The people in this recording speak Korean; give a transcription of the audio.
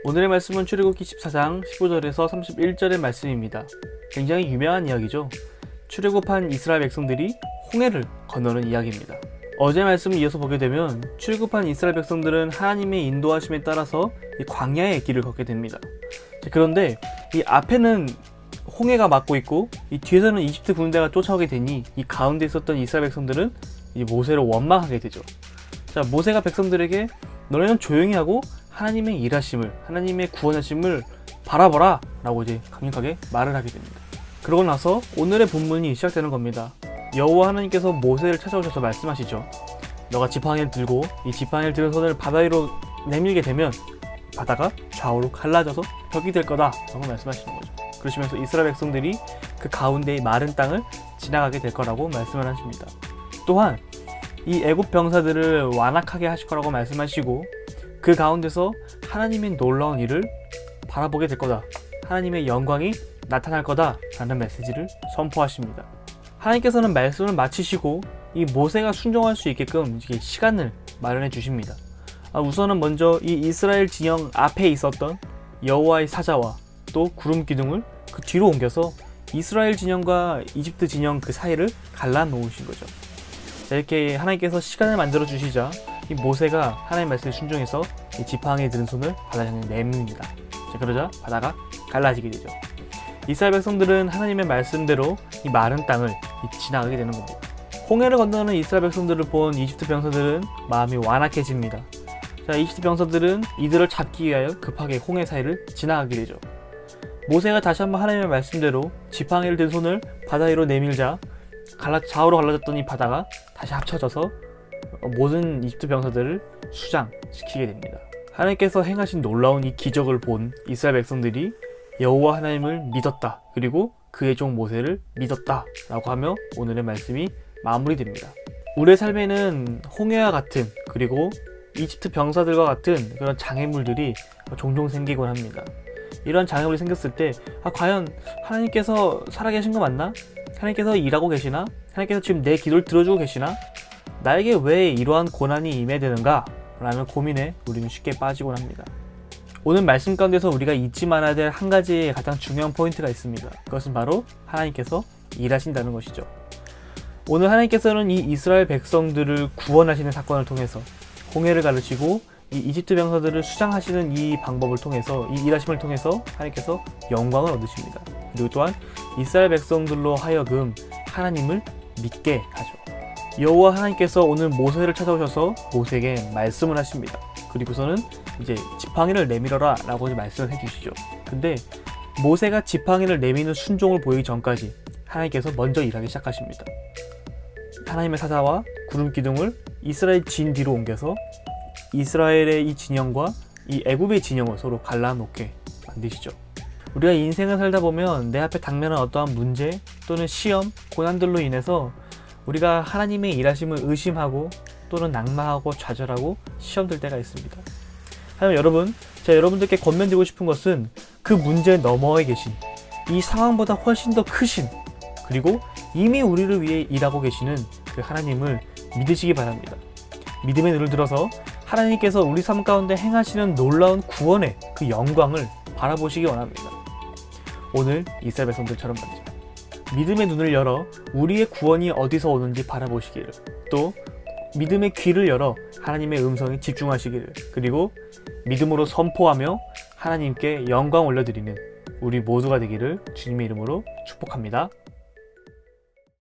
오늘의 말씀은 출애굽기 14장 15절에서 31절의 말씀입니다. 굉장히 유명한 이야기죠. 출애굽한 이스라엘 백성들이 홍해를 건너는 이야기입니다. 어제 말씀을 이어서 보게 되면 출애굽한 이스라엘 백성들은 하나님의 인도하심에 따라서 이 광야의 길을 걷게 됩니다. 그런데 이 앞에는 홍해가 막고 있고 이 뒤에서는 이집트 군대가 쫓아오게 되니 이 가운데 있었던 이스라엘 백성들은 이 모세를 원망하게 되죠. 자, 모세가 백성들에게 너네는 조용히 하고 하나님의 일하심을, 하나님의 구원하심을 바라보라 라고 이제 강력하게 말을 하게 됩니다. 그러고 나서 오늘의 본문이 시작되는 겁니다. 여호와 하나님께서 모세를 찾아오셔서 말씀하시죠. 너가 지팡이를 들고 이 지팡이를 들은 손을 바다 위로 내밀게 되면 바다가 좌우로 갈라져서 벽이 될 거다 라고 말씀하시는 거죠. 그러시면서 이스라엘 백성들이 그 가운데의 마른 땅을 지나가게 될 거라고 말씀을 하십니다. 또한 이 애굽 병사들을 완악하게 하실 거라고 말씀하시고 그 가운데서 하나님의 놀라운 일을 바라보게 될 거다. 하나님의 영광이 나타날 거다 라는 메시지를 선포하십니다. 하나님께서는 말씀을 마치시고 이 모세가 순종할 수 있게끔 시간을 마련해 주십니다. 우선은 먼저 이 이스라엘 진영 앞에 있었던 여호와의 사자와 또 구름 기둥을 그 뒤로 옮겨서 이스라엘 진영과 이집트 진영 그 사이를 갈라 놓으신 거죠. 자, 이렇게 하나님께서 시간을 만들어 주시자 이 모세가 하나님의 말씀에 순종해서 이 지팡이에 든 손을 바다에 내밉니다. 자, 그러자 바다가 갈라지게 되죠. 이스라엘 백성들은 하나님의 말씀대로 이 마른 땅을 지나가게 되는 겁니다. 홍해를 건너는 이스라엘 백성들을 본 이집트 병사들은 마음이 완악해집니다. 자, 이집트 병사들은 이들을 잡기 위하여 급하게 홍해 사이를 지나가게 되죠. 모세가 다시 한번 하나님의 말씀대로 지팡이를 든 손을 바다 위로 내밀자 좌우로 갈라졌던 이 바다가 다시 합쳐져서 모든 이집트 병사들을 수장시키게 됩니다. 하나님께서 행하신 놀라운 이 기적을 본 이스라엘 백성들이 여호와 하나님을 믿었다. 그리고 그의 종 모세를 믿었다 라고 하며 오늘의 말씀이 마무리됩니다. 우리의 삶에는 홍해와 같은 그리고 이집트 병사들과 같은 그런 장애물들이 종종 생기곤 합니다. 이런 장애물이 생겼을 때 과연 하나님께서 살아계신 거 맞나? 하나님께서 일하고 계시나? 하나님께서 지금 내 기도를 들어주고 계시나? 나에게 왜 이러한 고난이 임해되는가? 라는 고민에 우리는 쉽게 빠지곤 합니다. 오늘 말씀 가운데서 우리가 잊지 말아야 될 한 가지의 가장 중요한 포인트가 있습니다. 그것은 바로 하나님께서 일하신다는 것이죠. 오늘 하나님께서는 이 이스라엘 백성들을 구원하시는 사건을 통해서 홍해를 가르치고 이 이집트 병사들을 수장하시는 이 방법을 통해서 이 일하심을 통해서 하나님께서 영광을 얻으십니다. 그리고 또한 이스라엘 백성들로 하여금 하나님을 믿게 하죠. 여호와 하나님께서 오늘 모세를 찾아오셔서 모세에게 말씀을 하십니다. 그리고서는 이제 지팡이를 내밀어라 라고 말씀을 해주시죠. 근데 모세가 지팡이를 내미는 순종을 보이기 전까지 하나님께서 먼저 일하기 시작하십니다. 하나님의 사자와 구름 기둥을 이스라엘 진 뒤로 옮겨서 이스라엘의 이 진영과 이 애굽의 진영을 서로 갈라놓게 만드시죠. 우리가 인생을 살다 보면 내 앞에 당면한 어떠한 문제 또는 시험, 고난들로 인해서 우리가 하나님의 일하심을 의심하고 또는 낙마하고 좌절하고 시험될 때가 있습니다. 하지만 여러분, 제가 여러분들께 권면드리고 싶은 것은 그 문제 너머에 계신 이 상황보다 훨씬 더 크신 그리고 이미 우리를 위해 일하고 계시는 그 하나님을 믿으시기 바랍니다. 믿음의 눈을 들어서 하나님께서 우리 삶 가운데 행하시는 놀라운 구원의 그 영광을 바라보시기 원합니다. 오늘 이스라엘 백성들처럼 말이죠. 믿음의 눈을 열어 우리의 구원이 어디서 오는지 바라보시기를, 또 믿음의 귀를 열어 하나님의 음성에 집중하시기를, 그리고 믿음으로 선포하며 하나님께 영광 올려드리는 우리 모두가 되기를 주님의 이름으로 축복합니다.